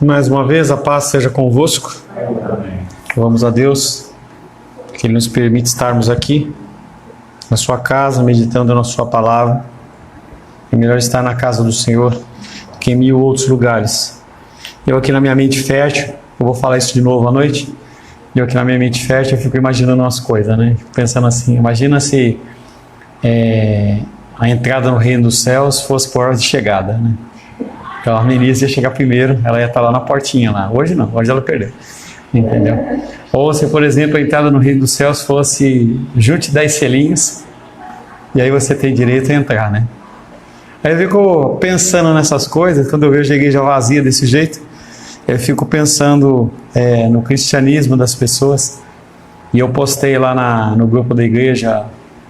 Mais uma vez, a paz seja convosco. Vamos a Deus, que Ele nos permite estarmos aqui, na sua casa, meditando na sua palavra. É melhor estar na casa do Senhor do que em 1000 outros lugares. Eu aqui na minha mente fértil, eu vou falar isso de novo à noite, eu aqui na minha mente fértil, eu fico imaginando umas coisas, né? Fico pensando assim, imagina se a entrada no reino dos céus fosse por hora de chegada, né? Então a Armenise ia chegar primeiro, ela ia estar lá na portinha lá. Hoje não, hoje ela perdeu. Entendeu? Ou se, por exemplo, a entrada no reino dos céus fosse junte 10 selinhos, e aí você tem direito a entrar, né? Aí eu fico pensando nessas coisas, quando eu vejo a igreja vazia desse jeito, eu fico pensando no cristianismo das pessoas, e eu postei lá no grupo da igreja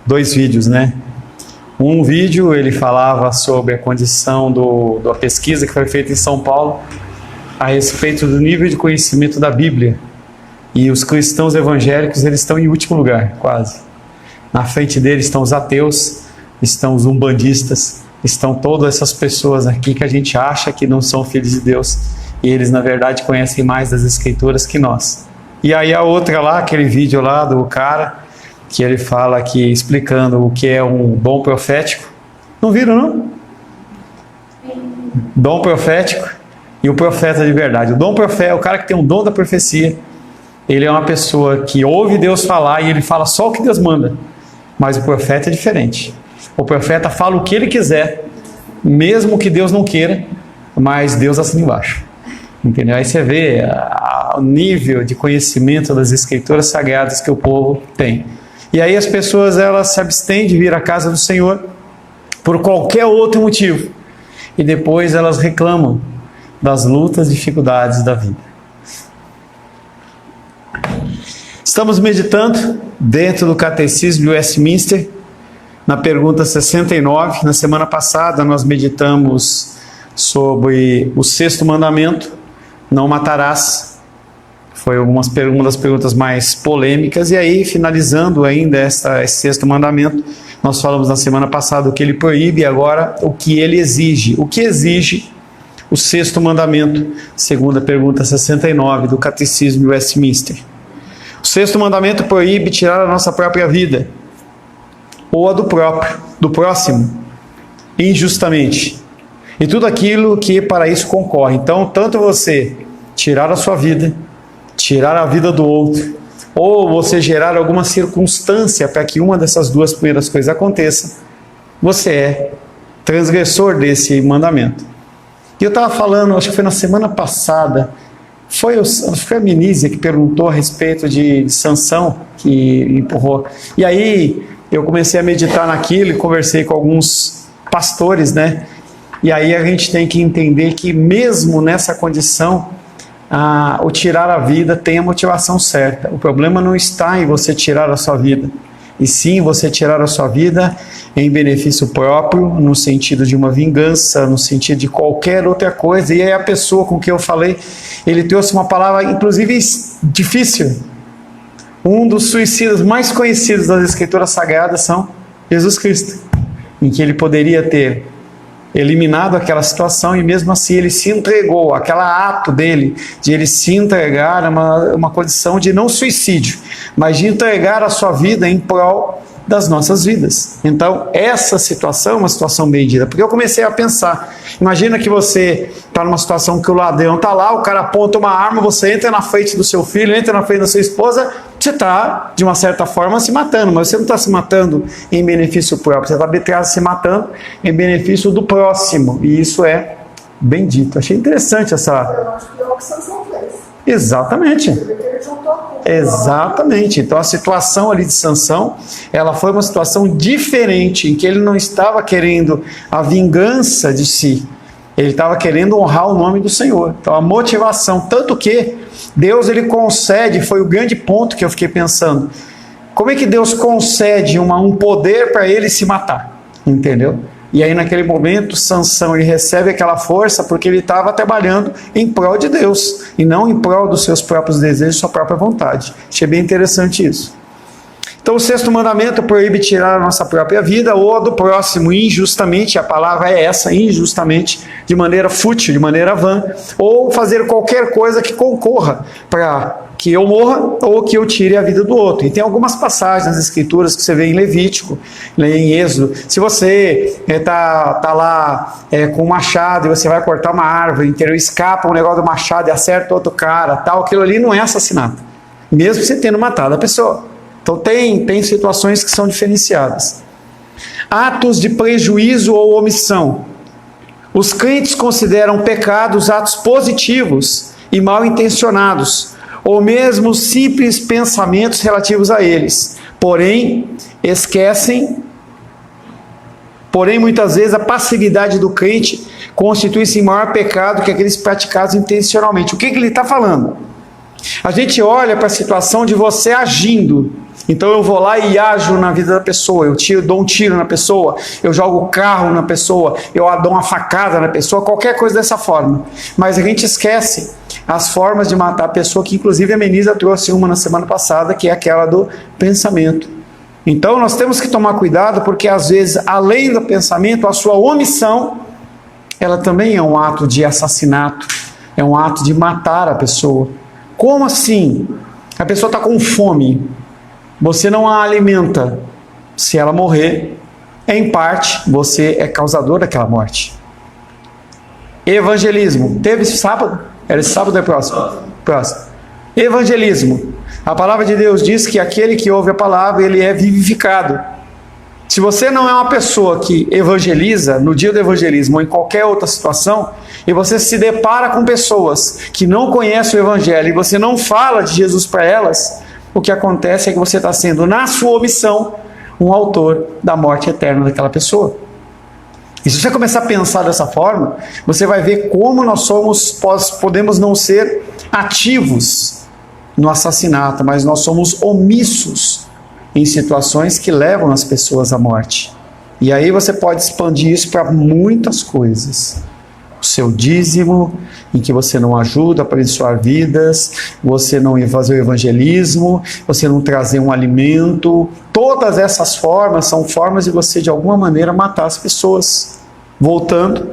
2 vídeos, né? Um vídeo ele falava sobre a condição da pesquisa que foi feita em São Paulo a respeito do nível de conhecimento da Bíblia, e os cristãos evangélicos eles estão em último lugar, quase. Na frente deles estão os ateus, estão os umbandistas, estão todas essas pessoas aqui que a gente acha que não são filhos de Deus, e eles na verdade conhecem mais das escrituras que nós. E aí a outra lá, aquele vídeo lá do cara que ele fala aqui explicando o que é um dom profético. Não viram, não? Dom profético e o profeta de verdade. O dom profético, o cara que tem um dom da profecia, ele é uma pessoa que ouve Deus falar e ele fala só o que Deus manda. Mas o profeta é diferente. O profeta fala o que ele quiser, mesmo que Deus não queira, mas Deus assina embaixo. Entendeu? Aí você vê o nível de conhecimento das escrituras sagradas que o povo tem. E aí as pessoas elas se abstêm de vir à casa do Senhor por qualquer outro motivo. E depois elas reclamam das lutas e dificuldades da vida. Estamos meditando dentro do Catecismo de Westminster, na pergunta 69. Na semana passada nós meditamos sobre o 6º mandamento, não matarás. Foi uma das perguntas mais polêmicas. E aí, finalizando ainda esse 6º mandamento, nós falamos na semana passada o que ele proíbe e agora o que ele exige. O que exige o 6º mandamento, segundo a pergunta 69 do Catecismo de Westminster. O 6º mandamento proíbe tirar a nossa própria vida, ou a do próximo, injustamente. E tudo aquilo que para isso concorre. Então, tanto você tirar a sua vida, tirar a vida do outro, ou você gerar alguma circunstância para que uma dessas 2 primeiras coisas aconteça, você é transgressor desse mandamento. E eu estava falando, acho que foi na semana passada, foi a Menísia que perguntou a respeito de Sansão, que empurrou. E aí eu comecei a meditar naquilo e conversei com alguns pastores, né? E aí a gente tem que entender que mesmo nessa condição, o tirar a vida tem a motivação certa. O problema não está em você tirar a sua vida, e sim você tirar a sua vida em benefício próprio, no sentido de uma vingança, no sentido de qualquer outra coisa. E aí a pessoa com quem eu falei, ele trouxe uma palavra inclusive difícil. Um dos suicidas mais conhecidos das Escrituras Sagradas são Jesus Cristo, em que ele poderia ter eliminado aquela situação e mesmo assim ele se entregou. Aquele ato dele de ele se entregar é uma condição de não suicídio, mas de entregar a sua vida em prol das nossas vidas. Então essa situação é uma situação bendita, porque eu comecei a pensar, imagina que você está numa situação que o ladrão está lá, o cara aponta uma arma, você entra na frente do seu filho, entra na frente da sua esposa, você está, de uma certa forma, se matando, mas você não está se matando em benefício próprio, você está se matando em benefício do próximo, e isso é bendito. Achei interessante essa... Exatamente. Exatamente. Então a situação ali de Sansão, ela foi uma situação diferente, em que ele não estava querendo a vingança de si, ele estava querendo honrar o nome do Senhor. Então a motivação, tanto que Deus ele concede, foi o grande ponto que eu fiquei pensando, como é que Deus concede um poder para ele se matar? Entendeu? E aí naquele momento Sansão ele recebe aquela força porque ele estava trabalhando em prol de Deus e não em prol dos seus próprios desejos, sua própria vontade. Achei bem interessante isso. Então o sexto mandamento proíbe tirar a nossa própria vida ou a do próximo injustamente, a palavra é essa, injustamente, de maneira fútil, de maneira vã, ou fazer qualquer coisa que concorra para que eu morra ou que eu tire a vida do outro. E tem algumas passagens nas Escrituras que você vê em Levítico, em Êxodo. Se você está lá com um machado e você vai cortar uma árvore, entendeu? Escapa um negócio do machado e acerta outro cara, tal, aquilo ali não é assassinato, mesmo você tendo matado a pessoa. Então tem situações que são diferenciadas. Atos de prejuízo ou omissão. Os crentes consideram pecados atos positivos e mal intencionados, ou mesmo simples pensamentos relativos a eles. Porém, muitas vezes a passividade do crente constitui-se em maior pecado que aqueles praticados intencionalmente. O que ele está falando? A gente olha para a situação de você agindo. Então eu vou lá e ajo na vida da pessoa, dou um tiro na pessoa, eu jogo o carro na pessoa, eu dou uma facada na pessoa, qualquer coisa dessa forma. Mas a gente esquece as formas de matar a pessoa, que inclusive a Menisa trouxe uma na semana passada, que é aquela do pensamento. Então nós temos que tomar cuidado, porque às vezes, além do pensamento, a sua omissão, ela também é um ato de assassinato, é um ato de matar a pessoa. Como assim? A pessoa está com fome, você não a alimenta. Se ela morrer, em parte, você é causador daquela morte. Evangelismo. Teve esse sábado? Era esse sábado ou é próximo? Próximo. Evangelismo. A palavra de Deus diz que aquele que ouve a palavra, ele é vivificado. Se você não é uma pessoa que evangeliza, no dia do evangelismo ou em qualquer outra situação, e você se depara com pessoas que não conhecem o evangelho e você não fala de Jesus para elas, o que acontece é que você está sendo, na sua omissão, um autor da morte eterna daquela pessoa. E se você começar a pensar dessa forma, você vai ver como nós podemos não ser ativos no assassinato, mas nós somos omissos em situações que levam as pessoas à morte. E aí você pode expandir isso para muitas coisas. O seu dízimo, em que você não ajuda a abençoar vidas, você não fazer o evangelismo, você não trazer um alimento. Todas essas formas são formas de você, de alguma maneira, matar as pessoas. Voltando,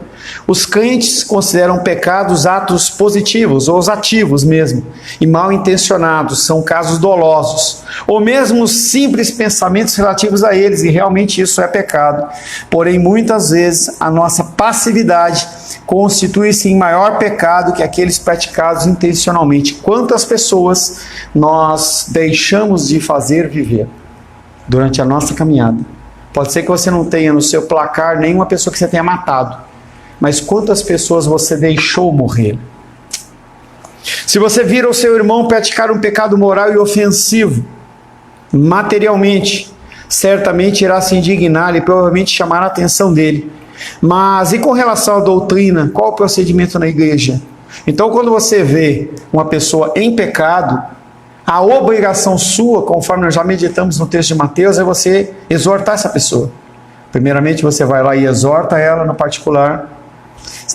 os crentes consideram pecados atos positivos, ou os ativos mesmo, e mal intencionados, são casos dolosos, ou mesmo simples pensamentos relativos a eles, e realmente isso é pecado. Porém, muitas vezes, a nossa passividade constitui-se em maior pecado que aqueles praticados intencionalmente. Quantas pessoas nós deixamos de fazer viver durante a nossa caminhada? Pode ser que você não tenha no seu placar nenhuma pessoa que você tenha matado, mas quantas pessoas você deixou morrer? Se você vira o seu irmão praticar um pecado moral e ofensivo, materialmente, certamente irá se indignar e provavelmente chamar a atenção dele. Mas e com relação à doutrina, qual o procedimento na igreja? Então, quando você vê uma pessoa em pecado, a obrigação sua, conforme nós já meditamos no texto de Mateus, é você exortar essa pessoa. Primeiramente você vai lá e exorta ela no particular,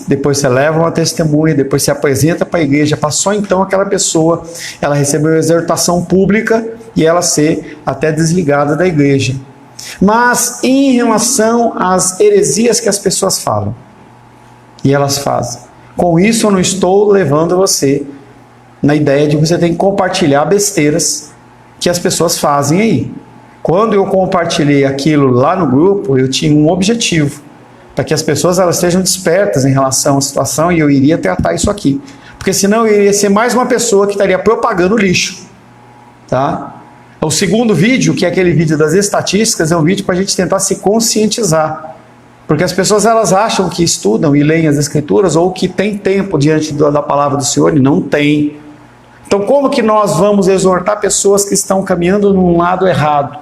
depois você leva uma testemunha, depois você apresenta para a igreja, para só então aquela pessoa, ela receber uma exortação pública e ela ser até desligada da igreja. Mas em relação às heresias que as pessoas falam, e elas fazem, com isso eu não estou levando você na ideia de que você tem que compartilhar besteiras que as pessoas fazem aí. Quando eu compartilhei aquilo lá no grupo, eu tinha um objetivo, para que as pessoas elas estejam despertas em relação à situação, e eu iria tratar isso aqui. Porque senão eu iria ser mais uma pessoa que estaria propagando lixo. Tá? O segundo vídeo, que é aquele vídeo das estatísticas, é um vídeo para a gente tentar se conscientizar. Porque as pessoas elas acham que estudam e leem as escrituras, ou que tem tempo diante da palavra do Senhor, e não tem. Então como que nós vamos exortar pessoas que estão caminhando num lado errado?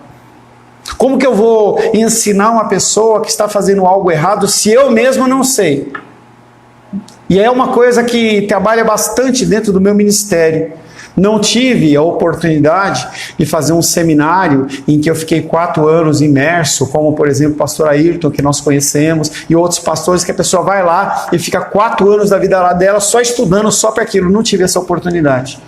Como que eu vou ensinar uma pessoa que está fazendo algo errado se eu mesmo não sei? E é uma coisa que trabalha bastante dentro do meu ministério. Não tive a oportunidade de fazer um seminário em que eu fiquei 4 anos imerso, como por exemplo o pastor Ayrton, que nós conhecemos, e outros pastores que a pessoa vai lá e fica 4 anos da vida lá dela só estudando, só para aquilo. Não tive essa oportunidade.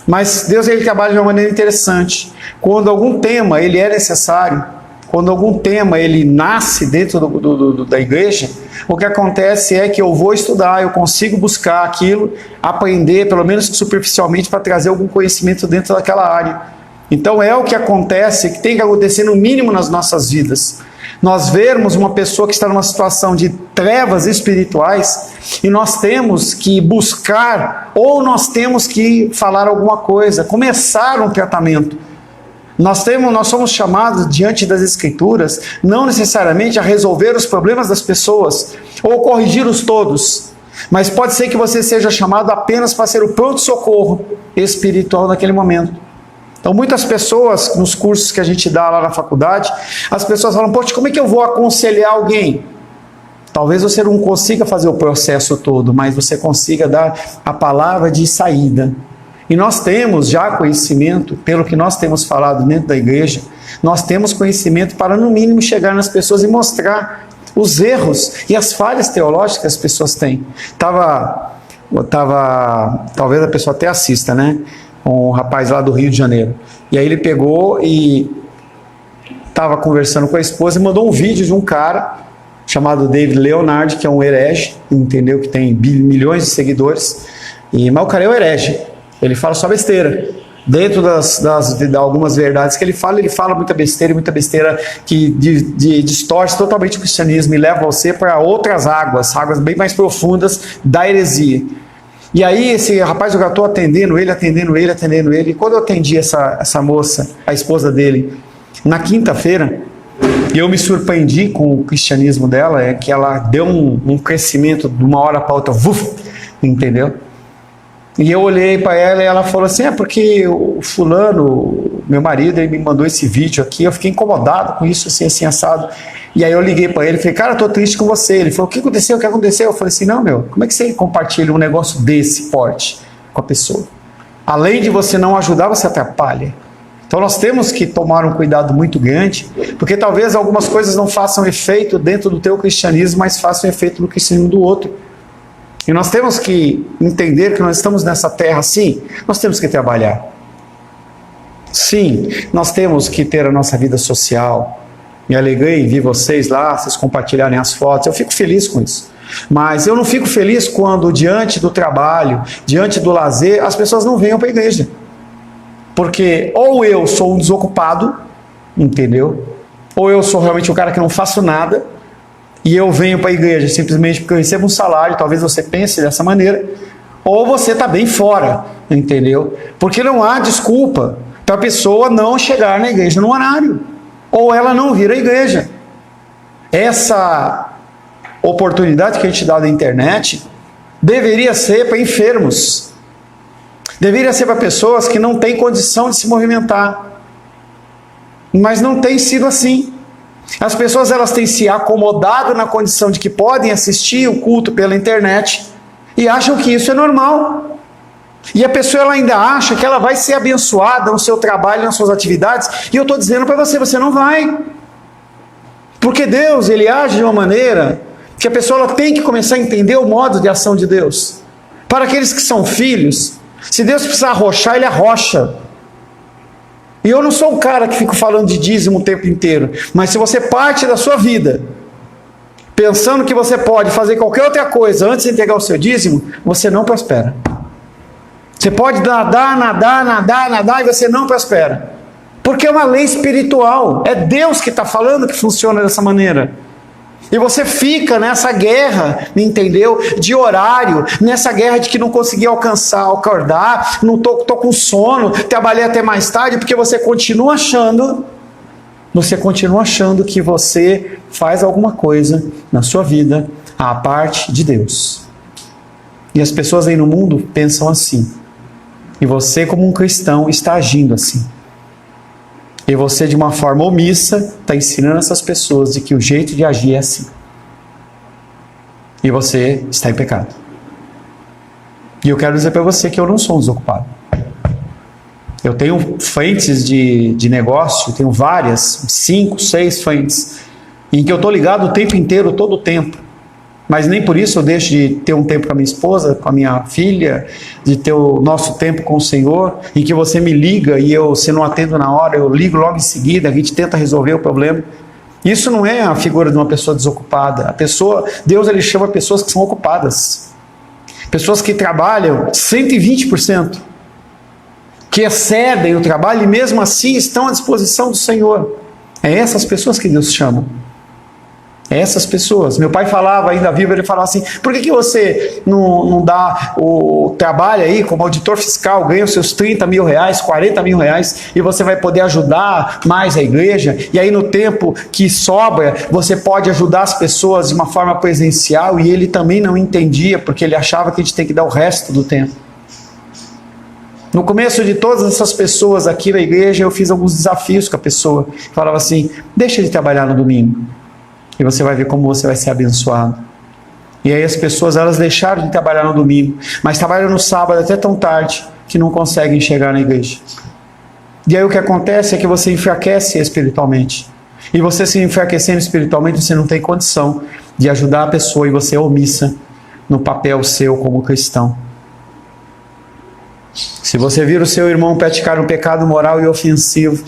Mas Deus ele trabalha de uma maneira interessante. Quando algum tema ele é necessário, quando algum tema ele nasce dentro da igreja, o que acontece é que eu vou estudar, eu consigo buscar aquilo, aprender, pelo menos superficialmente, para trazer algum conhecimento dentro daquela área. Então é o que acontece, que tem que acontecer no mínimo nas nossas vidas. Nós vermos uma pessoa que está numa situação de trevas espirituais e nós temos que buscar, ou nós temos que falar alguma coisa, começar um tratamento. Nós somos chamados diante das Escrituras, não necessariamente a resolver os problemas das pessoas, ou corrigi-los todos, mas pode ser que você seja chamado apenas para ser o pronto-socorro espiritual naquele momento. Então muitas pessoas, nos cursos que a gente dá lá na faculdade, as pessoas falam, poxa, como é que eu vou aconselhar alguém? Talvez você não consiga fazer o processo todo, mas você consiga dar a palavra de saída. E nós temos já conhecimento, pelo que nós temos falado dentro da igreja, nós temos conhecimento para no mínimo chegar nas pessoas e mostrar os erros e as falhas teológicas que as pessoas têm. Talvez a pessoa até assista, né? Um rapaz lá do Rio de Janeiro. E aí ele pegou e estava conversando com a esposa e mandou um vídeo de um cara chamado David Leonard, que é um herege, entendeu? Que tem milhões de seguidores. Mas o cara é um herege. Ele fala só besteira. Dentro de algumas verdades que ele fala muita besteira que distorce totalmente o cristianismo e leva você para outras águas bem mais profundas da heresia. E aí esse rapaz, eu estou atendendo ele, e quando eu atendi essa moça, a esposa dele, na quinta-feira, eu me surpreendi com o cristianismo dela, é que ela deu um crescimento de uma hora para outra, entendeu? E eu olhei para ela e ela falou assim, porque o fulano, meu marido, ele me mandou esse vídeo aqui, eu fiquei incomodado com isso, assim, assado. E aí eu liguei para ele e falei, cara, eu tô triste com você. Ele falou, o que aconteceu? Eu falei assim, não, como é que você compartilha um negócio desse forte com a pessoa? Além de você não ajudar, você atrapalha. Então nós temos que tomar um cuidado muito grande, porque talvez algumas coisas não façam efeito dentro do teu cristianismo, mas façam efeito no cristianismo do outro. E nós temos que entender que nós estamos nessa terra, sim, nós temos que trabalhar. Sim, nós temos que ter a nossa vida social. Me alegrei em ver vocês lá, vocês compartilharem as fotos, eu fico feliz com isso. Mas eu não fico feliz quando diante do trabalho, diante do lazer, as pessoas não venham para a igreja. Porque ou eu sou um desocupado, entendeu? Ou eu sou realmente um cara que não faço nada, e eu venho para a igreja simplesmente porque eu recebo um salário, talvez você pense dessa maneira, ou você está bem fora, entendeu? Porque não há desculpa para a pessoa não chegar na igreja no horário, ou ela não vir à igreja. Essa oportunidade que a gente dá na internet deveria ser para enfermos, deveria ser para pessoas que não têm condição de se movimentar, mas não tem sido assim. As pessoas elas têm se acomodado na condição de que podem assistir o culto pela internet e acham que isso é normal. E a pessoa ela ainda acha que ela vai ser abençoada no seu trabalho, nas suas atividades, e eu estou dizendo para você, você não vai. Porque Deus, ele age de uma maneira que a pessoa ela tem que começar a entender o modo de ação de Deus. Para aqueles que são filhos, se Deus precisar arrochar, ele arrocha. E eu não sou um cara que fico falando de dízimo o tempo inteiro, mas se você parte da sua vida pensando que você pode fazer qualquer outra coisa antes de entregar o seu dízimo, você não prospera. Você pode nadar e você não prospera. Porque é uma lei espiritual. É Deus que está falando que funciona dessa maneira. E você fica nessa guerra, entendeu? De horário, nessa guerra de que não consegui acordar, não tô com sono, trabalhei até mais tarde, porque você continua achando que você faz alguma coisa na sua vida à parte de Deus. E as pessoas aí no mundo pensam assim. E você, como um cristão, está agindo assim. E você, de uma forma omissa, está ensinando essas pessoas de que o jeito de agir é assim. E você está em pecado. E eu quero dizer para você que eu não sou um desocupado. Eu tenho frentes de negócio, tenho várias, 5, 6 frentes, em que eu estou ligado o tempo inteiro, todo o tempo. mas nem por isso eu deixo de ter um tempo com a minha esposa, com a minha filha, de ter o nosso tempo com o Senhor, em que você me liga e se não atendo na hora, eu ligo logo em seguida, a gente tenta resolver o problema. Isso não é a figura de uma pessoa desocupada. Deus ele chama pessoas que são ocupadas. Pessoas que trabalham 120%, que excedem o trabalho e mesmo assim estão à disposição do Senhor. É essas pessoas que Deus chama. É essas pessoas. Meu pai falava, ainda vivo, ele falava assim, por que você não dá o trabalho aí como auditor fiscal, ganha os seus 30 mil reais, 40 mil reais, e você vai poder ajudar mais a igreja, e aí no tempo que sobra, você pode ajudar as pessoas de uma forma presencial, e ele também não entendia, porque ele achava que a gente tem que dar o resto do tempo. No começo de todas essas pessoas aqui na igreja, eu fiz alguns desafios com a pessoa, falava assim, deixa de trabalhar no domingo, e você vai ver como você vai ser abençoado. E aí as pessoas, elas deixaram de trabalhar no domingo, mas trabalham no sábado até tão tarde, que não conseguem chegar na igreja. E aí o que acontece é que você enfraquece espiritualmente. E você se enfraquecendo espiritualmente, você não tem condição de ajudar a pessoa, e você é omissa no papel seu como cristão. Se você vir o seu irmão praticar um pecado moral e ofensivo,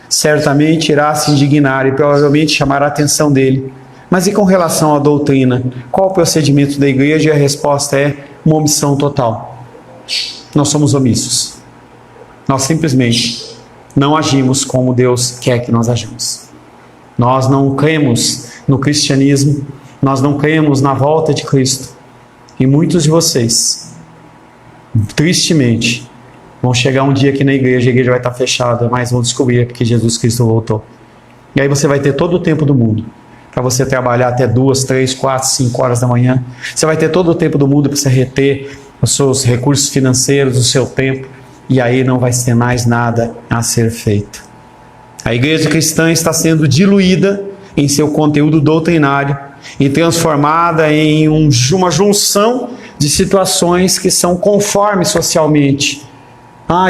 certamente irá se indignar e provavelmente chamará a atenção dele. Mas e com relação à doutrina? Qual o procedimento da igreja? E a resposta é uma omissão total. Nós somos omissos. Nós simplesmente não agimos como Deus quer que nós agimos. Nós não cremos no cristianismo, nós não cremos na volta de Cristo. E muitos de vocês, tristemente, vão chegar um dia aqui na igreja, a igreja vai estar fechada, mas vão descobrir porque Jesus Cristo voltou. E aí você vai ter todo o tempo do mundo para você trabalhar até 2, 3, 4, 5 horas da manhã. Você vai ter todo o tempo do mundo para você reter os seus recursos financeiros, o seu tempo, e aí não vai ter mais nada a ser feito. A igreja cristã está sendo diluída em seu conteúdo doutrinário e transformada em uma junção de situações que são conformes socialmente.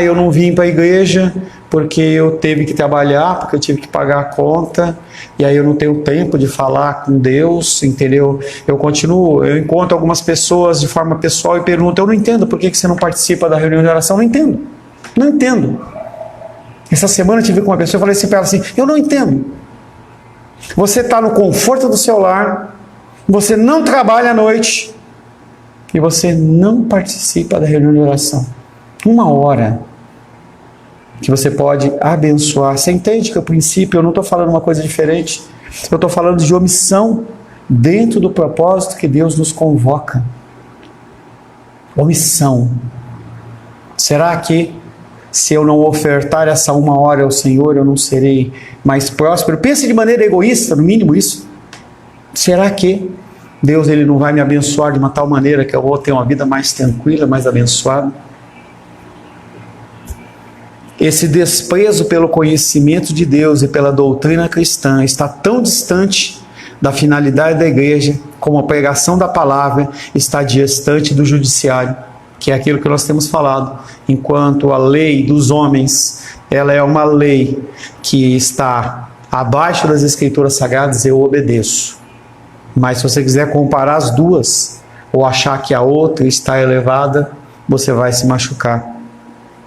Eu não vim para a igreja porque eu teve que trabalhar, porque eu tive que pagar a conta, e aí eu não tenho tempo de falar com Deus, entendeu? Eu encontro algumas pessoas de forma pessoal e pergunto, eu não entendo por que você não participa da reunião de oração, não entendo. Essa semana eu tive com uma pessoa e falei assim para ela assim, eu não entendo. Você está no conforto do seu lar, você não trabalha à noite, e você não participa da reunião de oração. 1 hora que você pode abençoar. Você entende que, a princípio, eu não estou falando uma coisa diferente. Eu estou falando de omissão dentro do propósito que Deus nos convoca. Omissão. Será que, se eu não ofertar essa 1 hora ao Senhor, eu não serei mais próspero? Pense de maneira egoísta, no mínimo isso. Será que Deus ele não vai me abençoar de uma tal maneira que eu vou ter uma vida mais tranquila, mais abençoada? Esse desprezo pelo conhecimento de Deus e pela doutrina cristã está tão distante da finalidade da igreja como a pregação da palavra está distante do judiciário, que é aquilo que nós temos falado. Enquanto a lei dos homens, ela é uma lei que está abaixo das escrituras sagradas, eu obedeço. Mas se você quiser comparar as duas, ou achar que a outra está elevada, você vai se machucar.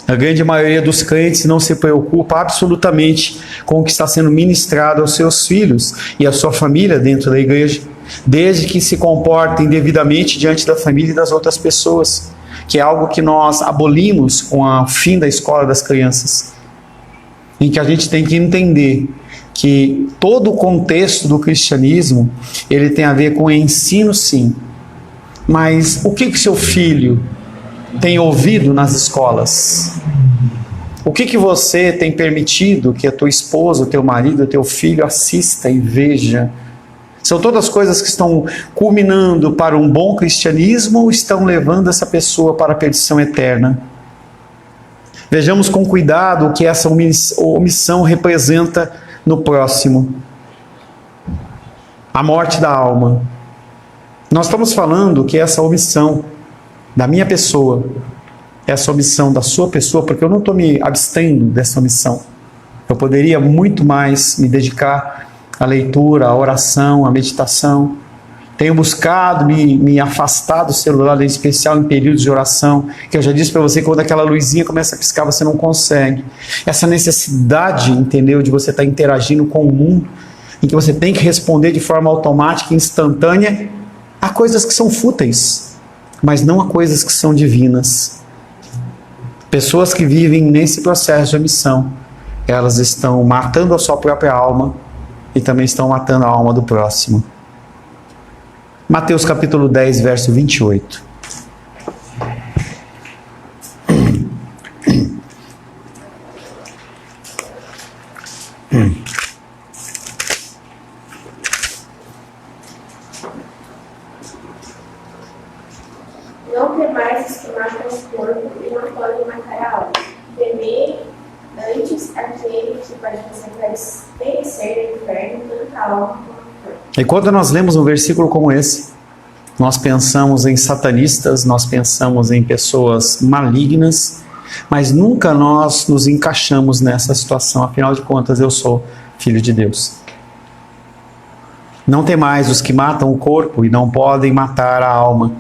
A grande maioria dos crentes não se preocupa absolutamente com o que está sendo ministrado aos seus filhos e à sua família dentro da igreja, desde que se comportem devidamente diante da família e das outras pessoas, que é algo que nós abolimos com o fim da escola das crianças, em que a gente tem que entender que todo o contexto do cristianismo, ele tem a ver com ensino, sim, mas o que seu filho tem ouvido nas escolas? O que você tem permitido que a tua esposa, o teu marido, o teu filho assista e veja? São todas coisas que estão culminando para um bom cristianismo ou estão levando essa pessoa para a perdição eterna? Vejamos com cuidado o que essa omissão representa no próximo. A morte da alma. Nós estamos falando que essa omissão da minha pessoa, essa omissão da sua pessoa, porque eu não estou me abstendo dessa omissão. Eu poderia muito mais me dedicar à leitura, à oração, à meditação, Tenho buscado me afastar do celular, em especial em períodos de oração, que eu já disse para você, quando aquela luzinha começa a piscar, você não consegue. Essa necessidade, entendeu, de você estar interagindo com o mundo, em que você tem que responder de forma automática, instantânea, a coisas que são fúteis, mas não a coisas que são divinas. Pessoas que vivem nesse processo de omissão, elas estão matando a sua própria alma e também estão matando a alma do próximo. Mateus capítulo 10, verso 28. Não temais os que matam o corpo e não podem matar a alma. Temei antes aquele que pode fazer perecer no inferno tanta alma como o corpo. E quando nós lemos um versículo como esse, nós pensamos em satanistas, nós pensamos em pessoas malignas, mas nunca nós nos encaixamos nessa situação. Afinal de contas, eu sou filho de Deus. Não temais os que matam o corpo e não podem matar a alma.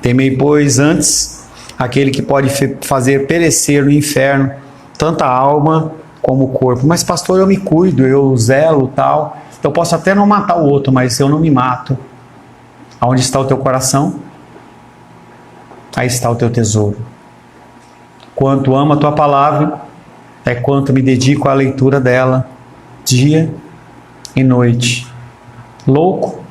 Temei, pois, antes aquele que pode fazer perecer no inferno tanto a alma como o corpo. Mas, pastor, eu me cuido, eu zelo, tal. Eu posso até não matar o outro, mas eu não me mato. Aonde está o teu coração? Aí está o teu tesouro. Quanto amo a tua palavra, é quanto me dedico à leitura dela, dia e noite. Louco?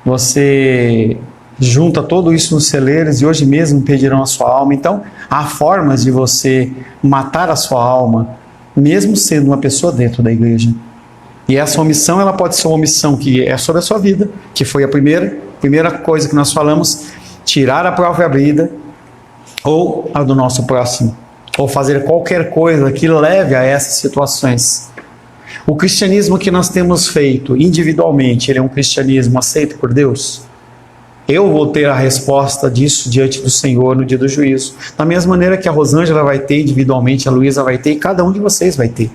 Você junta tudo isso nos celeiros e hoje mesmo pedirão a sua alma. Então, há formas de você matar a sua alma, mesmo sendo uma pessoa dentro da igreja. E essa omissão, ela pode ser uma omissão que é sobre a sua vida, que foi a primeira coisa que nós falamos, tirar a própria vida, ou a do nosso próximo, ou fazer qualquer coisa que leve a essas situações. O cristianismo que nós temos feito individualmente, ele é um cristianismo aceito por Deus? Eu vou ter a resposta disso diante do Senhor no dia do juízo. Da mesma maneira que a Rosângela vai ter individualmente, a Luísa vai ter, e cada um de vocês vai ter.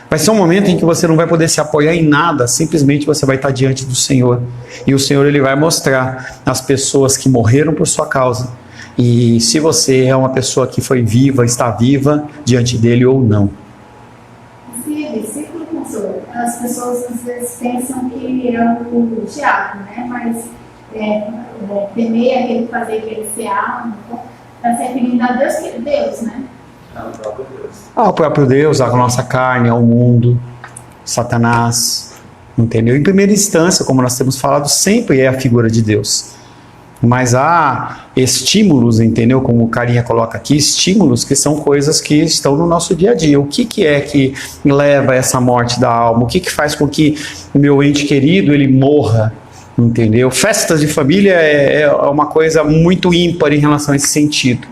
Vai ser um momento em que você não vai poder se apoiar em nada, simplesmente você vai estar diante do Senhor. E o Senhor, ele vai mostrar as pessoas que morreram por sua causa. E se você é uma pessoa que foi viva, está viva diante dele ou não. As pessoas às vezes pensam que é o diabo, né? Mas temer aquele fazer perecer a alma, está se referindo a Deus, que é Deus, né? Ao próprio Deus, à nossa carne, ao mundo, Satanás, entendeu? Em primeira instância, como nós temos falado, sempre é a figura de Deus. Mas há estímulos, entendeu? Como o carinha coloca aqui, estímulos que são coisas que estão no nosso dia a dia. O que é que leva a essa morte da alma? O que faz com que o meu ente querido, ele morra? Entendeu? Festas de família é uma coisa muito ímpar em relação a esse sentido.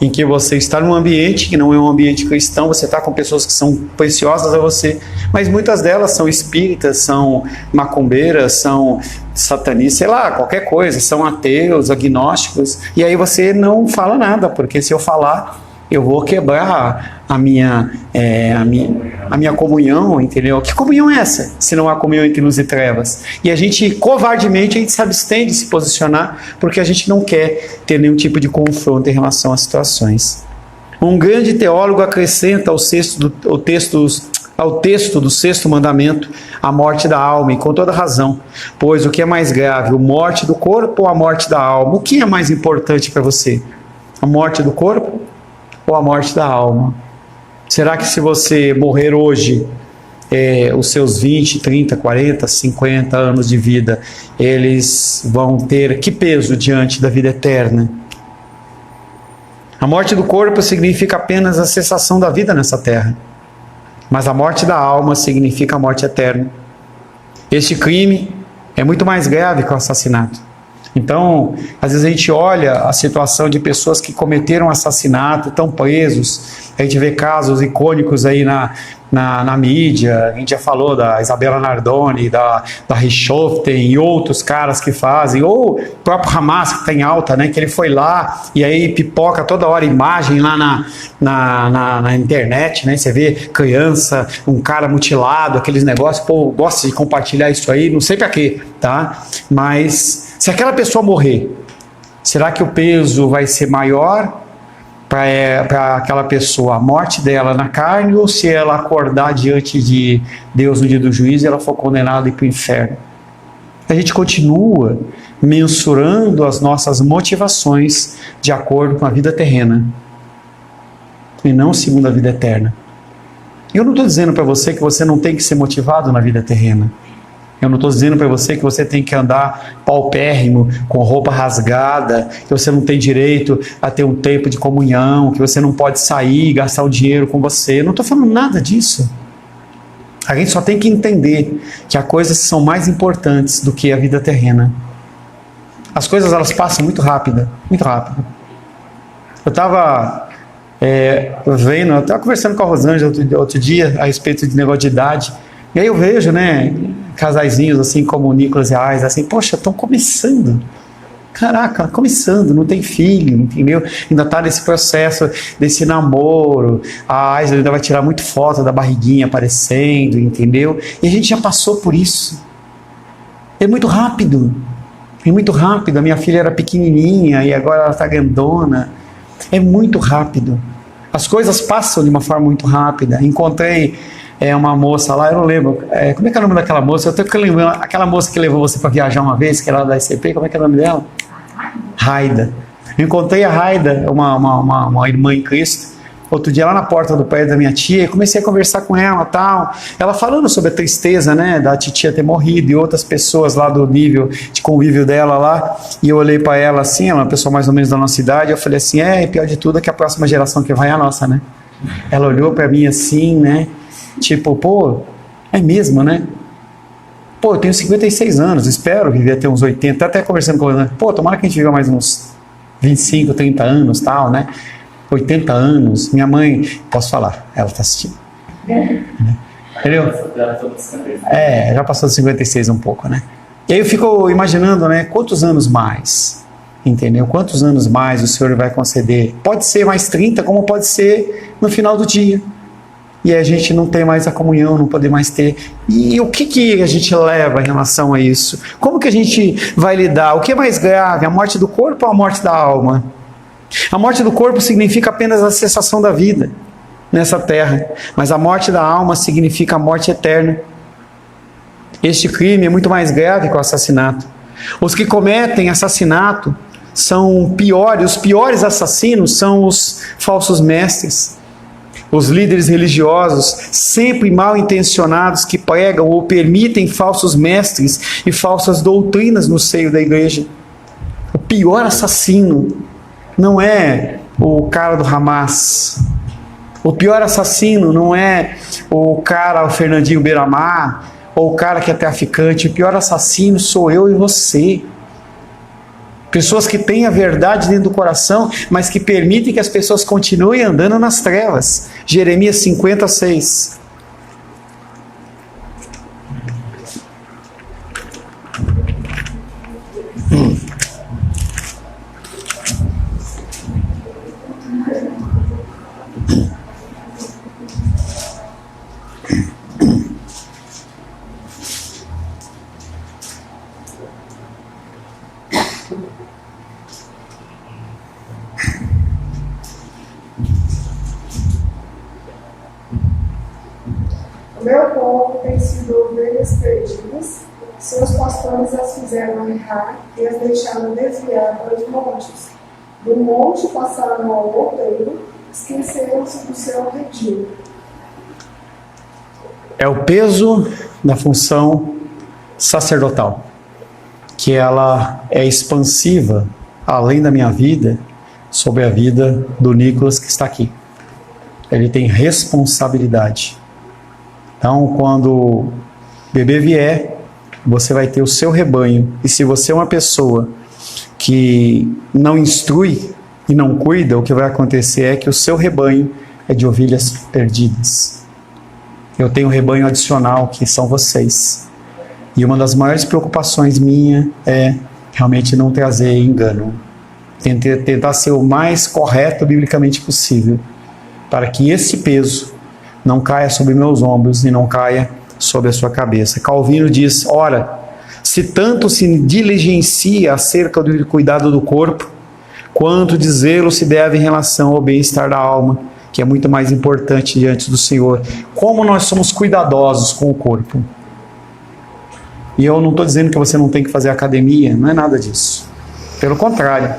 Em que você está num ambiente que não é um ambiente cristão, você está com pessoas que são preciosas a você, mas muitas delas são espíritas, são macumbeiras, são satanistas, sei lá, qualquer coisa, são ateus, agnósticos, e aí você não fala nada, porque se eu falar, eu vou quebrar a minha comunhão, entendeu? Que comunhão é essa? Se não há comunhão entre luz e trevas. E a gente, covardemente, a gente se abstém de se posicionar, porque a gente não quer ter nenhum tipo de confronto em relação às situações. Um grande teólogo acrescenta ao texto do sexto mandamento a morte da alma, e com toda razão, pois o que é mais grave, a morte do corpo ou a morte da alma? O que é mais importante para você? A morte do corpo ou a morte da alma? Será que se você morrer hoje, os seus 20, 30, 40, 50 anos de vida, eles vão ter que peso diante da vida eterna? A morte do corpo significa apenas a cessação da vida nessa terra, mas a morte da alma significa a morte eterna. Este crime é muito mais grave que o assassinato. Então, às vezes a gente olha a situação de pessoas que cometeram assassinato, estão presos. A gente vê casos icônicos aí na mídia. A gente já falou da Isabela Nardoni, da Richthofen e outros caras que fazem, ou o próprio Hamas que está em alta, né, que ele foi lá e aí pipoca toda hora imagem lá na internet, né, você vê criança, um cara mutilado, aqueles negócios, pô, gosta de compartilhar isso aí, não sei pra quê, tá? Mas se aquela pessoa morrer, será que o peso vai ser maior para aquela pessoa, a morte dela na carne, ou se ela acordar diante de Deus no dia do juízo e ela for condenada e ir para o inferno? A gente continua mensurando as nossas motivações de acordo com a vida terrena e não segundo a vida eterna. Eu não estou dizendo para você que você não tem que ser motivado na vida terrena. Eu não estou dizendo para você que você tem que andar paupérrimo, com roupa rasgada, que você não tem direito a ter um tempo de comunhão, que você não pode sair e gastar o dinheiro com você. Eu não estou falando nada disso. A gente só tem que entender que há coisas que são mais importantes do que a vida terrena. As coisas, elas passam muito rápido, muito rápido. Eu estava vendo, eu estava conversando com a Rosângela outro dia a respeito de negócio de idade. E aí eu vejo, né, casaizinhos assim como o Nicolas e a Aisa, assim, poxa, estão começando. Caraca, começando, não tem filho, entendeu? Ainda está nesse processo desse namoro. A Aisa ainda vai tirar muito foto da barriguinha aparecendo, entendeu? E a gente já passou por isso. É muito rápido. É muito rápido. A minha filha era pequenininha e agora ela está grandona. É muito rápido. As coisas passam de uma forma muito rápida. Encontrei uma moça lá, eu não lembro, como é que é o nome daquela moça? Eu tenho que lembrar, aquela moça que levou você para viajar uma vez, que era da ICP, como é que é o nome dela? Raida. Eu encontrei a Raida, uma irmã em Cristo, outro dia lá na porta do prédio da minha tia, e comecei a conversar com ela e tal, ela falando sobre a tristeza, né, da titia ter morrido e outras pessoas lá do nível de convívio dela lá, e eu olhei para ela assim, ela é uma pessoa mais ou menos da nossa idade, eu falei assim, pior de tudo é que a próxima geração que vai é a nossa, né? Ela olhou para mim assim, né, tipo, pô, é mesmo, né? Pô, eu tenho 56 anos, espero viver até uns 80, até conversando com ela, pô, tomara que a gente viva mais uns 25, 30 anos, tal, né? 80 anos, minha mãe, posso falar, ela tá assistindo. Entendeu? Já passou de 56 um pouco, né? E aí eu fico imaginando, né, quantos anos mais, entendeu? Quantos anos mais o Senhor vai conceder? Pode ser mais 30, como pode ser no final do dia. E a gente não tem mais a comunhão, não poder mais ter. E o que a gente leva em relação a isso? Como que a gente vai lidar? O que é mais grave, a morte do corpo ou a morte da alma? A morte do corpo significa apenas a cessação da vida nessa terra, mas a morte da alma significa a morte eterna. Este crime é muito mais grave que o assassinato. Os que cometem assassinato são piores, os piores assassinos são os falsos mestres. Os líderes religiosos, sempre mal intencionados, que pregam ou permitem falsos mestres e falsas doutrinas no seio da igreja. O pior assassino não é o cara do Hamas. O pior assassino não é o Fernandinho Beiramar, ou o cara que é traficante. O pior assassino sou eu e você. Pessoas que têm a verdade dentro do coração, mas que permitem que as pessoas continuem andando nas trevas. Jeremias 50:6. O meu povo tem sido ovelhas perdidas, seus pastores as fizeram errar e as deixaram desviar para os montes. Do monte passaram ao outeiro, esqueceram-se do seu redil. É o peso da função sacerdotal, que ela é expansiva, além da minha vida, sobre a vida do Nicolas que está aqui. Ele tem responsabilidade. Então, quando o bebê vier, você vai ter o seu rebanho. E se você é uma pessoa que não instrui e não cuida, o que vai acontecer é que o seu rebanho é de ovelhas perdidas. Eu tenho um rebanho adicional, que são vocês. E uma das maiores preocupações minha é realmente não trazer engano. Tentar ser o mais correto biblicamente possível, para que esse peso não caia sobre meus ombros e não caia sobre a sua cabeça. Calvino diz: ora, se tanto se diligencia acerca do cuidado do corpo, quanto de zelo se deve em relação ao bem-estar da alma, que é muito mais importante diante do Senhor. Como nós somos cuidadosos com o corpo. E eu não estou dizendo que você não tem que fazer academia, não é nada disso. Pelo contrário,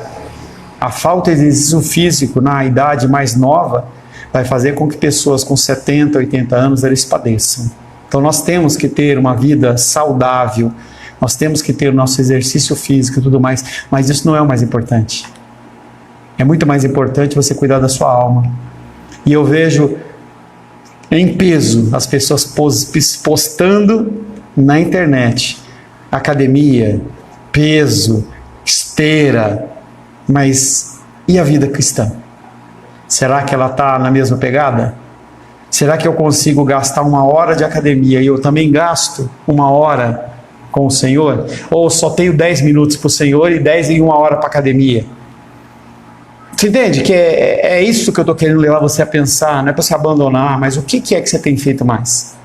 a falta de exercício físico na idade mais nova vai fazer com que pessoas com 70, 80 anos eles padeçam. Então nós temos que ter uma vida saudável, nós temos que ter o nosso exercício físico e tudo mais, mas isso não é o mais importante. É muito mais importante você cuidar da sua alma. E eu vejo em peso as pessoas postando na internet academia, peso, esteira, mas e a vida cristã? Será que ela está na mesma pegada? Será que eu consigo gastar 1 hora de academia e eu também gasto 1 hora com o Senhor? Ou só tenho 10 minutos para o Senhor e 10 em 1 hora para a academia? Você entende que é isso que eu estou querendo levar você a pensar? Não é para você abandonar, mas o que é que você tem feito mais?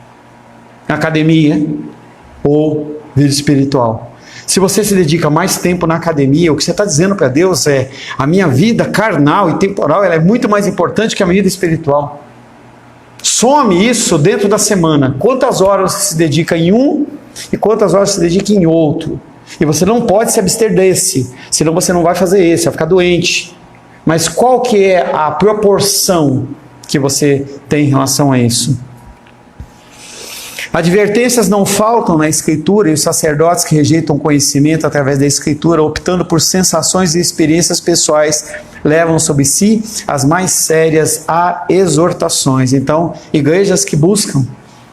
Academia ou vida espiritual? Se você se dedica mais tempo na academia, o que você está dizendo para Deus é: a minha vida carnal e temporal ela é muito mais importante que a minha vida espiritual. Some isso dentro da semana. Quantas horas você se dedica em um e quantas horas você se dedica em outro? E você não pode se abster desse, senão você não vai fazer esse, vai ficar doente. Mas qual que é a proporção que você tem em relação a isso? Advertências não faltam na Escritura, e os sacerdotes que rejeitam conhecimento através da Escritura, optando por sensações e experiências pessoais, levam sobre si as mais sérias exortações. Então, igrejas que buscam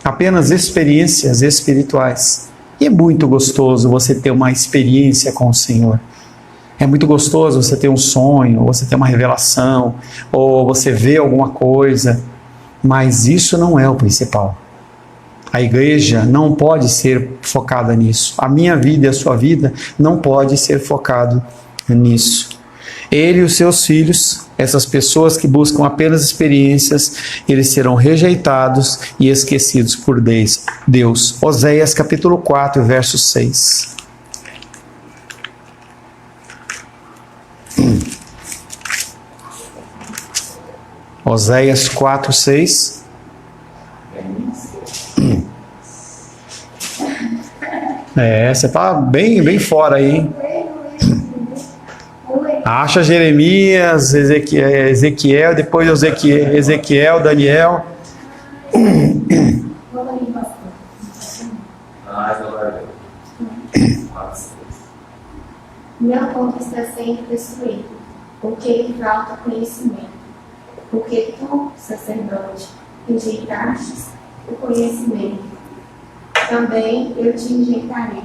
apenas experiências espirituais. E é muito gostoso você ter uma experiência com o Senhor. É muito gostoso você ter um sonho, ou você ter uma revelação, ou você ver alguma coisa, mas isso não é o principal. A igreja não pode ser focada nisso. A minha vida e a sua vida não pode ser focado nisso. Ele e os seus filhos, essas pessoas que buscam apenas experiências, eles serão rejeitados e esquecidos por Deus. Oséias capítulo 4, verso 6. Oséias 4, 6. Você está bem fora aí. Acha Jeremias, Ezequiel, depois Ezequiel, Daniel. Meu povo está sendo destruído, porque lhe falta conhecimento. Porque tu, sacerdote, enjeitastes o conhecimento. Também eu te enjeitarei,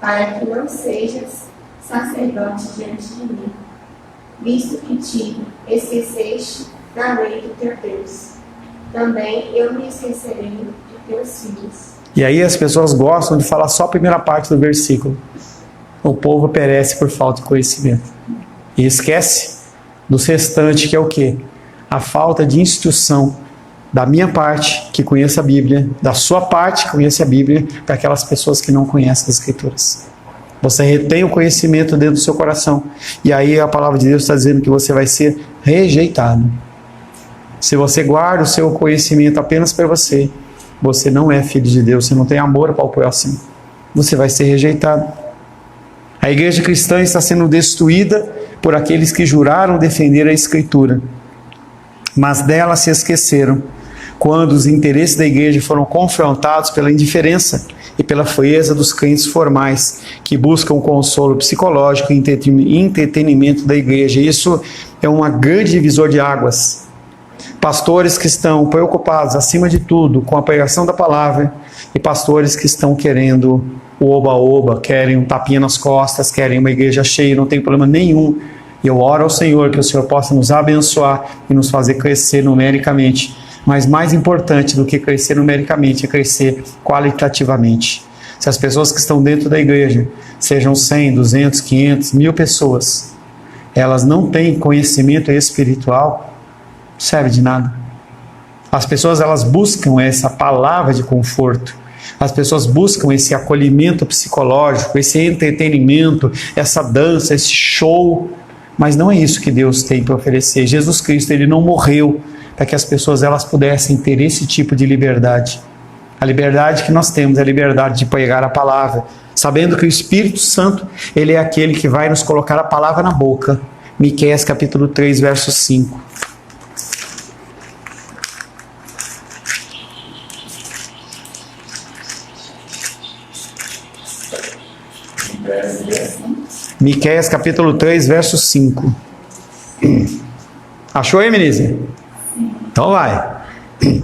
para que não sejas sacerdote diante de mim, visto que te esqueceste da lei do teu Deus. Também eu me esquecerei de teus filhos. E aí as pessoas gostam de falar só a primeira parte do versículo. O povo perece por falta de conhecimento. E esquece dos restantes, que é o quê? A falta de instrução da minha parte, que conheça a Bíblia, da sua parte, que conhece a Bíblia, para aquelas pessoas que não conhecem as Escrituras. Você retém o conhecimento dentro do seu coração. E aí a palavra de Deus está dizendo que você vai ser rejeitado. Se você guarda o seu conhecimento apenas para você, você não é filho de Deus, você não tem amor para o próximo. Você vai ser rejeitado. A igreja cristã está sendo destruída por aqueles que juraram defender a Escritura, mas dela se esqueceram quando os interesses da igreja foram confrontados pela indiferença e pela frieza dos crentes formais, que buscam consolo psicológico e entretenimento da igreja. Isso é um grande divisor de águas. Pastores que estão preocupados, acima de tudo, com a pregação da palavra, e pastores que estão querendo o oba-oba, querem um tapinha nas costas, querem uma igreja cheia, não tem problema nenhum. E eu oro ao Senhor que o Senhor possa nos abençoar e nos fazer crescer numericamente, Mas mais importante do que crescer numericamente é crescer qualitativamente. Se as pessoas que estão dentro da igreja, sejam 100, 200, 500, 1000 pessoas, elas não têm conhecimento espiritual, não serve de nada. As pessoas, elas buscam essa palavra de conforto. As pessoas buscam esse acolhimento psicológico, esse entretenimento, essa dança, esse show. Mas não é isso que Deus tem para oferecer. Jesus Cristo, Ele não morreu para que as pessoas elas pudessem ter esse tipo de liberdade. A liberdade que nós temos é a liberdade de pregar a palavra, sabendo que o Espírito Santo, Ele é aquele que vai nos colocar a palavra na boca. Miqueias capítulo 3, verso 5. Miqueias capítulo 3, verso 5. Achou aí, Menise? Então vai.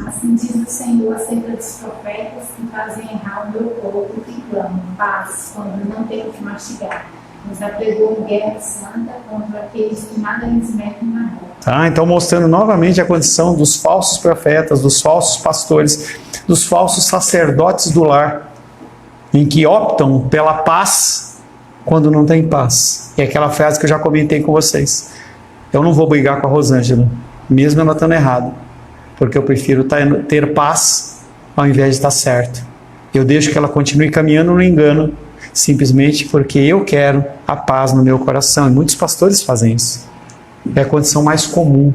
Assim diz o Senhor acerca dos profetas que fazem errar o meu povo e que clamam paz quando não tem o que mastigar. Nos apregou guerra santa contra aqueles que nada lhes metem na boca. Então mostrando novamente a condição dos falsos profetas, dos falsos pastores, dos falsos sacerdotes do lar, em que optam pela paz quando não tem paz. É aquela frase que eu já comentei com vocês. Eu não vou brigar com a Rosângela, mesmo ela estando errada, porque eu prefiro ter paz ao invés de estar certo. Eu deixo que ela continue caminhando no engano, simplesmente porque eu quero a paz no meu coração. E muitos pastores fazem isso. É a condição mais comum.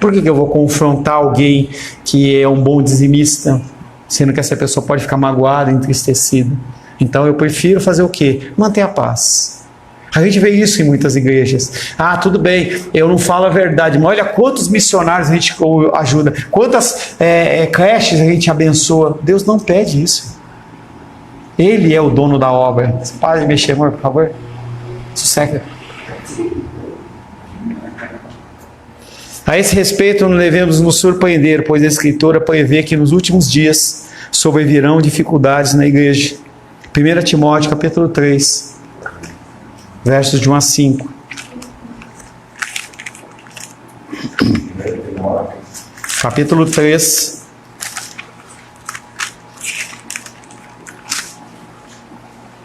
Por que eu vou confrontar alguém que é um bom dizimista, sendo que essa pessoa pode ficar magoada, entristecida? Então eu prefiro fazer o quê? Manter a paz. A gente vê isso em muitas igrejas. Ah, tudo bem, eu não falo a verdade, mas olha quantos missionários a gente ajuda, quantas creches a gente abençoa. Deus não pede isso. Ele é o dono da obra. Você para de mexer, amor, por favor. Sossega. A esse respeito, não devemos nos surpreender, pois a Escritura prevê que nos últimos dias sobrevirão dificuldades na igreja. 1 Timóteo capítulo 3, versos de 1 a 5. Capítulo 3,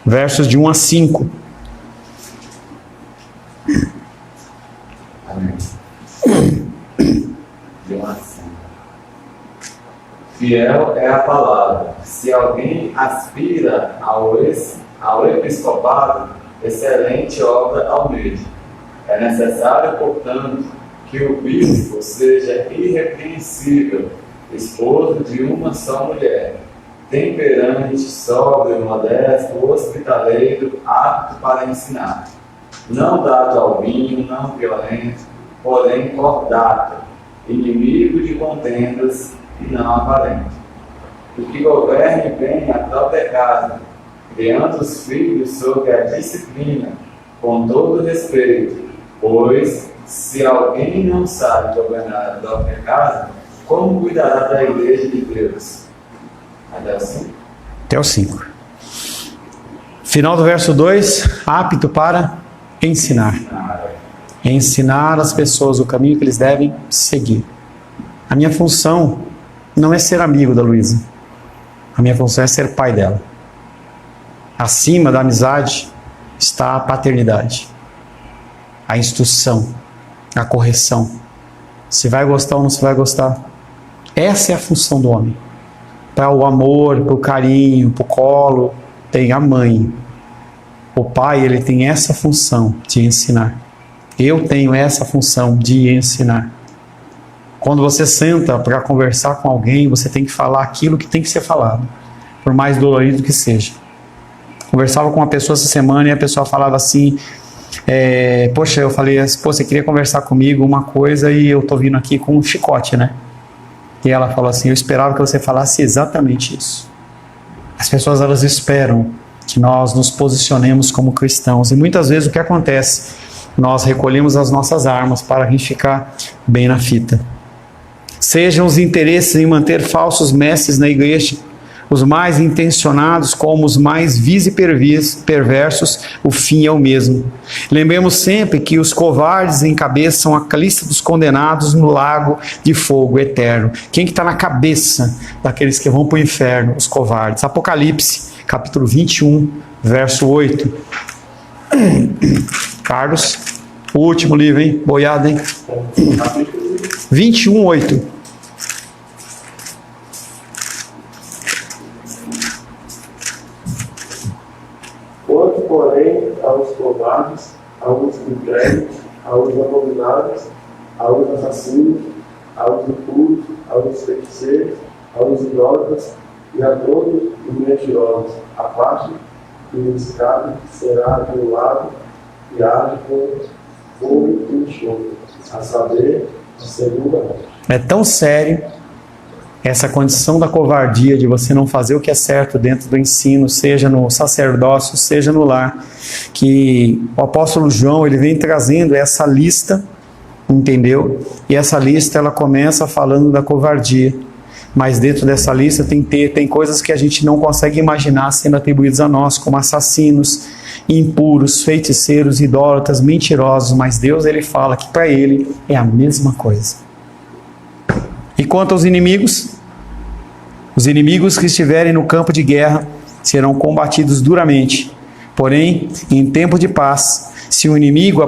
versos de 1 a 5. Amém. De 1 a 5. Fiel é a palavra. Se alguém aspira ao episcopado, excelente obra almeja. É necessário, portanto, que o bispo seja irrepreensível, esposo de uma só mulher, temperante, sóbrio, modesto, hospitaleiro, apto para ensinar, não dado ao vinho, não violento, porém cordato, inimigo de contendas e não aparente. E que governe bem a própria casa, criando os filhos sob a disciplina, com todo respeito, pois, se alguém não sabe governar a própria casa, como cuidará da igreja de Deus? Até o 5? Até o 5. Final do verso 2, apto para ensinar. Ensinar as pessoas o caminho que eles devem seguir. A minha função não é ser amigo da Luísa. A minha função é ser pai dela. Acima da amizade está a paternidade, a instrução, a correção. Se vai gostar ou não se vai gostar. Essa é a função do homem. Para o amor, para o carinho, para o colo, tem a mãe. O pai, ele tem essa função de ensinar. Eu tenho essa função de ensinar. Quando você senta para conversar com alguém, você tem que falar aquilo que tem que ser falado, por mais dolorido que seja. Conversava com uma pessoa essa semana e a pessoa falava assim, poxa, eu falei, pô, você queria conversar comigo uma coisa e eu tô vindo aqui com um chicote, né? E ela falou assim, eu esperava que você falasse exatamente isso. As pessoas, elas esperam que nós nos posicionemos como cristãos. E muitas vezes o que acontece? Nós recolhemos as nossas armas para a gente ficar bem na fita. Sejam os interesses em manter falsos mestres na igreja, os mais intencionados como os mais vis e perversos, o fim é o mesmo. Lembremos sempre que os covardes encabeçam a lista dos condenados no lago de fogo eterno. Quem que está na cabeça daqueles que vão para o inferno? Os covardes. Apocalipse, capítulo 21, verso 8. Carlos, o último livro, hein? Boiada, hein? 21, 8. Quanto, porém, aos covardes, aos incrédulos, aos abominados, aos assassinos, aos impuros, aos feiticeiros, aos idólatras e a todos os mentirosos, a parte que lhes cabe será anulado e arde com fogo e enxofre, a saber, a segunda morte. É tão sério essa condição da covardia, de você não fazer o que é certo dentro do ensino, seja no sacerdócio, seja no lar, que o apóstolo João, ele vem trazendo essa lista, entendeu? E essa lista, ela começa falando da covardia, mas dentro dessa lista tem coisas que a gente não consegue imaginar sendo atribuídas a nós, como assassinos, impuros, feiticeiros, idólatras, mentirosos, mas Deus, ele fala que para ele é a mesma coisa. E quanto aos inimigos? Os inimigos que estiverem no campo de guerra serão combatidos duramente. Porém, em tempo de paz, se o inimigo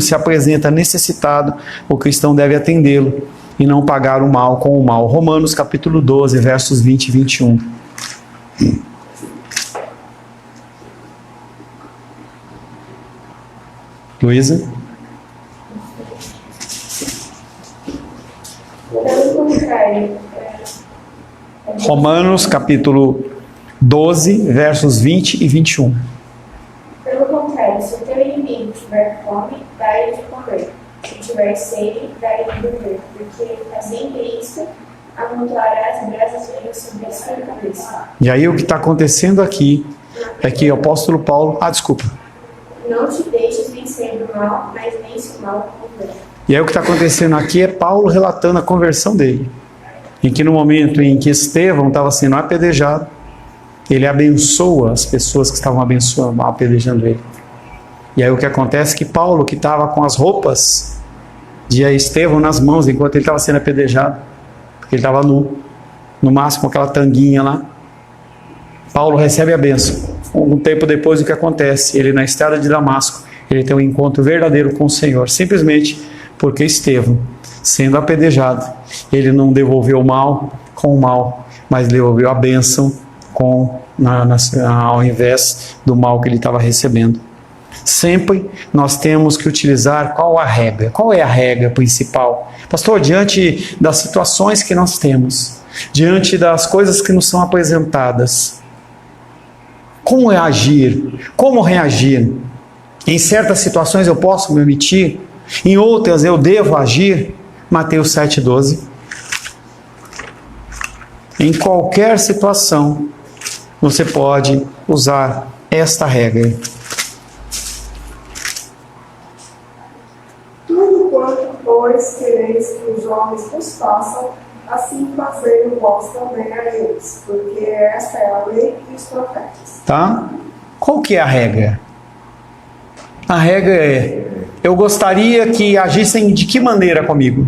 se apresenta necessitado, o cristão deve atendê-lo e não pagar o mal com o mal. Romanos capítulo 12, versos 20 e 21. Luísa? Pelo contrário, Romanos capítulo 12, versos 20 e 21. pelo contrário, se o teu inimigo tiver fome, dá-lhe de comer. Se tiver sede, dá-lhe de beber. Porque fazendo isso, amontoarás brasas vivas sobre a sua cabeça. E aí o que está acontecendo aqui é que o apóstolo Paulo... desculpa. Não te deixes vencer do mal, mas vence o mal com o bem. E aí o que está acontecendo aqui é Paulo relatando a conversão dele. Em que no momento em que Estevão estava sendo apedrejado, ele abençoa as pessoas que estavam apedrejando ele. E aí o que acontece é que Paulo, que estava com as roupas de Estevão nas mãos enquanto ele estava sendo apedrejado, porque ele estava nu, no máximo aquela tanguinha lá, Paulo recebe a bênção. Um tempo depois, o que acontece? Ele, na estrada de Damasco, ele tem um encontro verdadeiro com o Senhor, simplesmente porque Estevão, sendo apedrejado, ele não devolveu o mal com o mal, mas devolveu a bênção ao invés do mal que ele estava recebendo. Sempre nós temos que utilizar qual a regra? Qual é a regra principal? Pastor, diante das situações que nós temos, diante das coisas que nos são apresentadas, como agir? Como reagir? Em certas situações eu posso me omitir, em outras eu devo agir. Mateus 7,12. Em qualquer situação, você pode usar esta regra. Tudo quanto, pois, quereis que os homens vos façam, assim fazei vós também a eles, porque esta é a lei e os profetas. Tá? Qual que é a regra? A regra é: eu gostaria que agissem de que maneira comigo?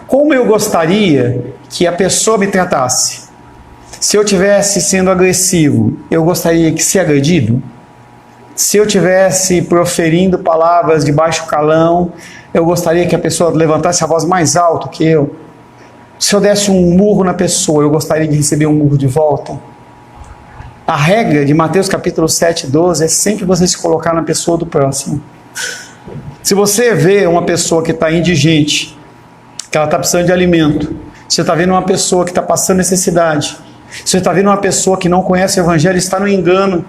Como eu gostaria que a pessoa me tratasse? Se eu tivesse sendo agressivo, eu gostaria de ser agredido? Se eu tivesse proferindo palavras de baixo calão, eu gostaria que a pessoa levantasse a voz mais alto que eu? Se eu desse um murro na pessoa, eu gostaria de receber um murro de volta? A regra de Mateus capítulo 7,12 é sempre você se colocar na pessoa do próximo. Se você vê uma pessoa que está indigente, que ela está precisando de alimento, se você está vendo uma pessoa que está passando necessidade, se você está vendo uma pessoa que não conhece o evangelho, está no engano,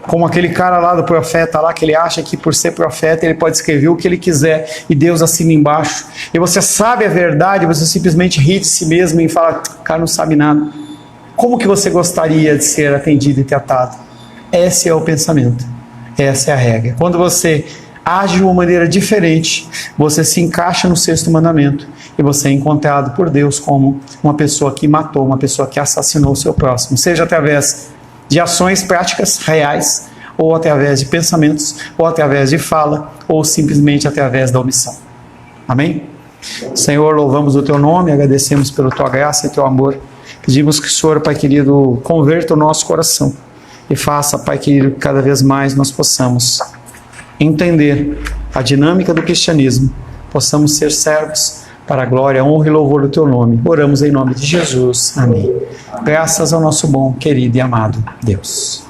como aquele cara lá do profeta lá, que ele acha que por ser profeta ele pode escrever o que ele quiser e Deus assina embaixo, e você sabe a verdade, você simplesmente ri de si mesmo e fala: o cara não sabe nada. Como que você gostaria de ser atendido e tratado? Esse é o pensamento, essa é a regra. Quando você age de uma maneira diferente, você se encaixa no sexto mandamento e você é encontrado por Deus como uma pessoa que matou, uma pessoa que assassinou o seu próximo, seja através de ações práticas reais, ou através de pensamentos, ou através de fala, ou simplesmente através da omissão. Amém? Senhor, louvamos o Teu nome, agradecemos pela Tua graça e Teu amor. Pedimos que o Senhor, Pai querido, converta o nosso coração e faça, Pai querido, que cada vez mais nós possamos entender a dinâmica do cristianismo, possamos ser servos para a glória, honra e louvor do Teu nome. Oramos em nome de Jesus. Amém. Graças ao nosso bom, querido e amado Deus.